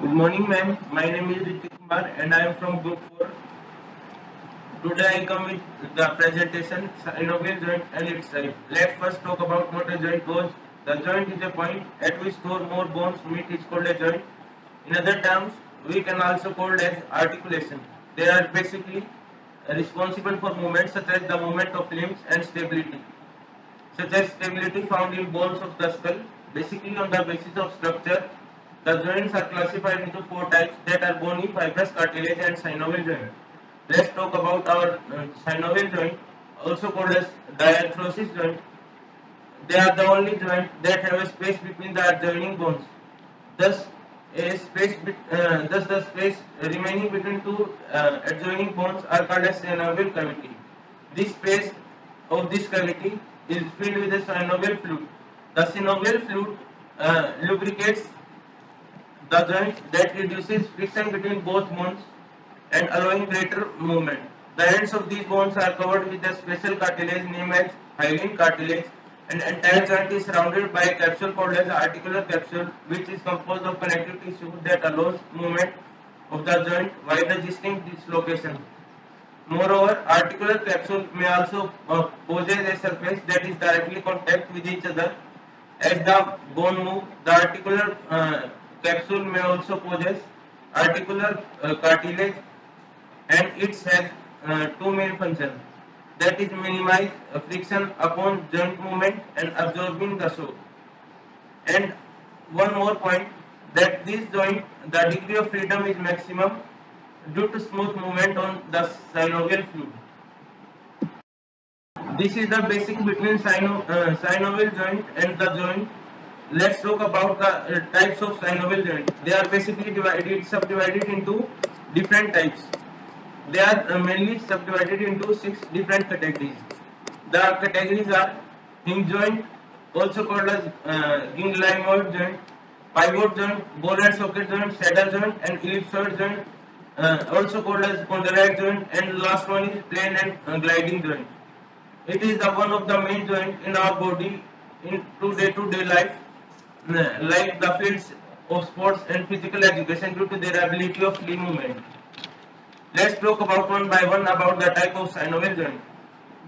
Good morning, ma'am. My name is Ritik Kumar and I am from Group 4. Today I come with the presentation synovial joint and its type. Let's first talk about what a joint was. The joint is a point at which two or more bones meet is called a joint. In other terms, we can also call it as articulation. They are basically responsible for movement such as the movement of limbs and stability, such as stability found in bones of the skull. Basically, on the basis of structure, the joints are classified into four types that are bony, fibrous, cartilage, and synovial joint. Let's talk about our synovial joint, also called as diarthrosis joint. They are the only joint that have a space between the adjoining bones. Thus, thus the space remaining between two adjoining bones are called as synovial cavity. This space of this cavity is filled with a synovial fluid. The synovial fluid lubricates the joint that reduces friction between both bones and allowing greater movement. The ends of these bones are covered with a special cartilage named as hyaline cartilage, and entire joint is surrounded by a capsule called as articular capsule, which is composed of connective tissue that allows movement of the joint while resisting dislocation. Moreover, articular capsule may also possess a surface that is directly contact with each other. As the bone moves, the articular capsule may also possess articular cartilage, and it has two main functions, that is minimize friction upon joint movement and absorbing the shock. And one more point, that this joint, the degree of freedom is maximum due to smooth movement on the synovial fluid. This is the basic between synovial joint and the joint. Let's talk about the types of synovial joint. They are basically subdivided into different types. They are mainly subdivided into 6 different categories. The categories are hinge joint, also called as Ginglimoid joint, pivot joint, ball and socket joint, saddle joint, and ellipsoid joint, also called as chondroid joint, and last one is plane and gliding joint. It is the one of the main joint in our body in day-to-day life, like the fields of sports and physical education due to their ability of free movement. Let's talk about one by one about the type of synovial joint.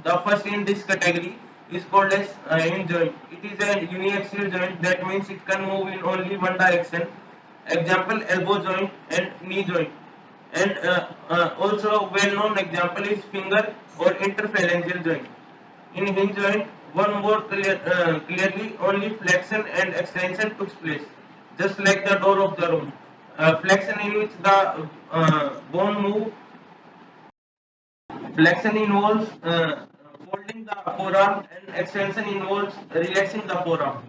The first in this category is called as hinge joint. It is a uniaxial joint, that means it can move in only one direction. Example, elbow joint and knee joint. And also well-known example is finger or interphalangeal joint. In hinge joint, clearly only flexion and extension took place, just like the door of the room. Flexion in which the bone move. Flexion involves folding the forearm, and extension involves relaxing the forearm,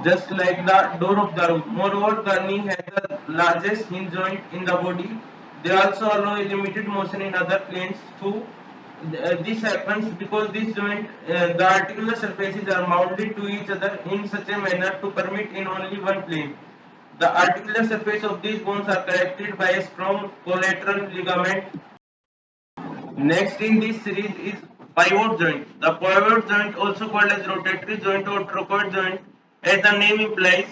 just like the door of the room. Moreover, the knee has the largest hinge joint in the body. They also allow a limited motion in other planes too. This happens because this joint, the articular surfaces are mounted to each other in such a manner to permit in only one plane. The articular surface of these bones are connected by a strong collateral ligament. Next in this series is pivot joint. The pivot joint, also called as rotatory joint or trochoid joint, as the name implies,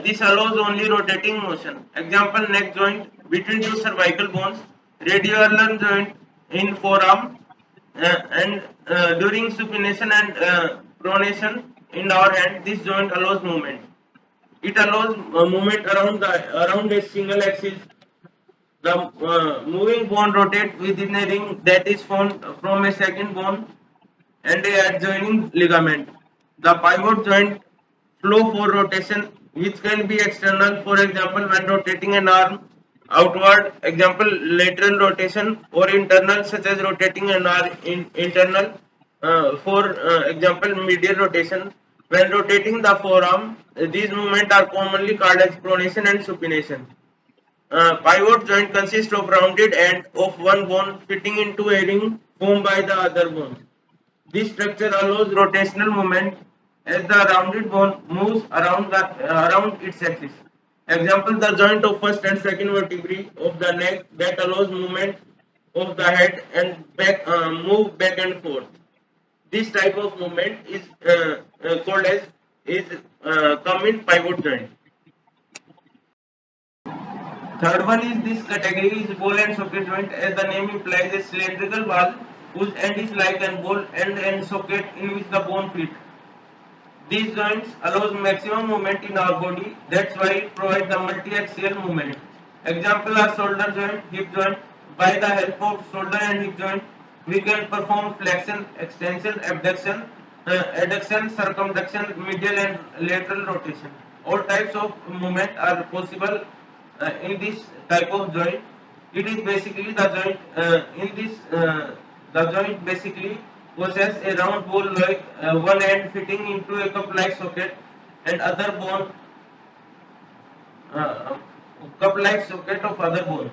this allows only rotating motion. Example, neck joint between two cervical bones, radioulnar joint in forearm, and during supination and pronation in our hand, this joint allows movement. It allows movement around a single axis. The moving bone rotates within a ring that is formed from a second bone and a adjoining ligament. The pivot joint flow for rotation, which can be external, for example, when rotating an arm outward, example, lateral rotation, or internal, such as rotating an arm internal, for example, medial rotation. When rotating the forearm, these movements are commonly called as pronation and supination. Pivot joint consists of rounded end of one bone fitting into a ring formed by the other bone. This structure allows rotational movement as the rounded bone moves around its axis. Example, the joint of first and second vertebrae of the neck that allows movement of the head and move back and forth. This type of movement is called as is common pivot joint. Third one is this category is ball and socket joint. As the name implies, a cylindrical ball whose end is like a ball and socket in which the bone fits. These joints allows maximum movement in our body. That's why it provides the multi-axial movement. Example are shoulder joint, hip joint. By the help of shoulder and hip joint, we can perform flexion, extension, abduction, adduction, circumduction, medial and lateral rotation. All types of movement are possible in this type of joint. It is basically the joint in this the joint basically possess a round ball like one end fitting into a cup-like socket and other bone uh, cup-like socket of other bone.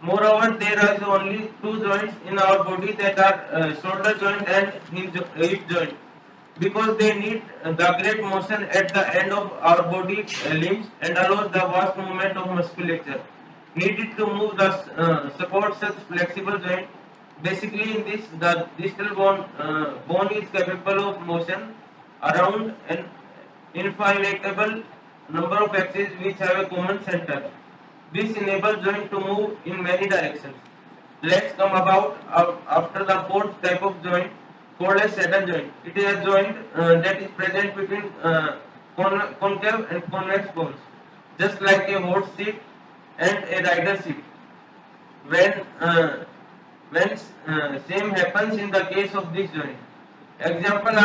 Moreover, there are only two joints in our body that are shoulder joint and hip joint because they need the great motion at the end of our body limbs and allows the vast movement of musculature needed to move the support such flexible joint. Basically, in this, the distal bone is capable of motion around an infinitable number of axes which have a common center. This enables joint to move in many directions. Let's come about after the fourth type of joint called as saddle joint. It is a joint that is present between concave and convex bones, just like a horse seat and a rider seat. When same happens in the case of this joint. Example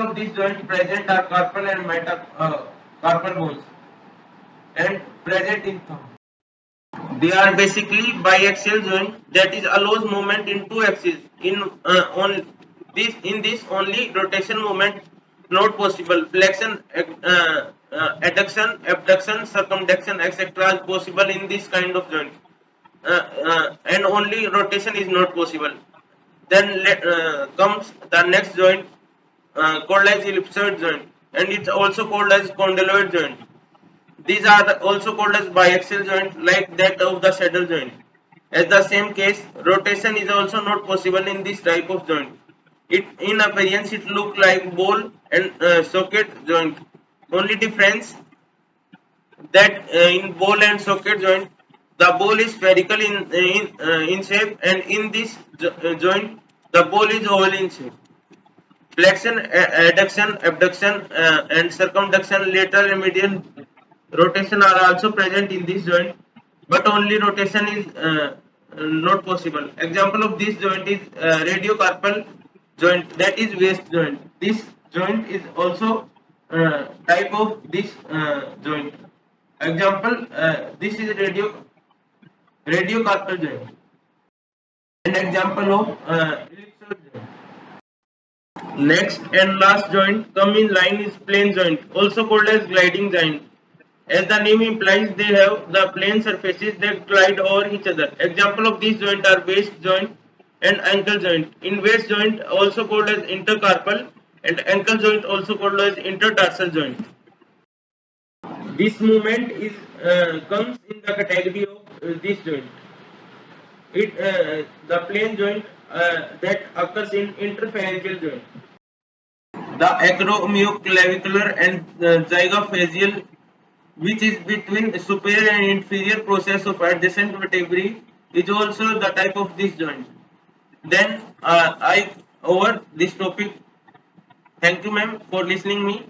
of this joint present are carpal and metacarpal bones and present in thumb. They are basically biaxial joint that is allows movement in two axes. In this only rotation movement not possible. Flexion, adduction, abduction, circumduction, etc. is possible in this kind of joint, and only rotation is not possible. Then comes the next joint called as ellipsoid joint, and it's also called as condyloid joint. These are also called as biaxial joint like that of the saddle joint. As the same case, rotation is also not possible in this type of joint. In appearance it look like ball and socket joint. Only difference that in ball and socket joint, the ball is spherical in shape, and in this joint, the ball is oval in shape. Flexion, adduction, abduction, and circumduction, lateral and medial rotation are also present in this joint, but only rotation is not possible. Example of this joint is radiocarpal joint, that is waist joint. This joint is also type of this joint. Example, this is radiocarpal joint. An example of ellipsoid joint. Next and last joint come in line is plane joint, also called as gliding joint. As the name implies, they have the plane surfaces that glide over each other. Example of these joint are waist joint and ankle joint. In waist joint, also called as intercarpal, and ankle joint also called as intertarsal joint. This movement is comes in the category of this joint. The plane joint that occurs in interphalangeal joint. The acromioclavicular and zygaphageal, which is between the superior and inferior process of adjacent vertebrae, is also the type of this joint. Then I over this topic. Thank you, ma'am, for listening me.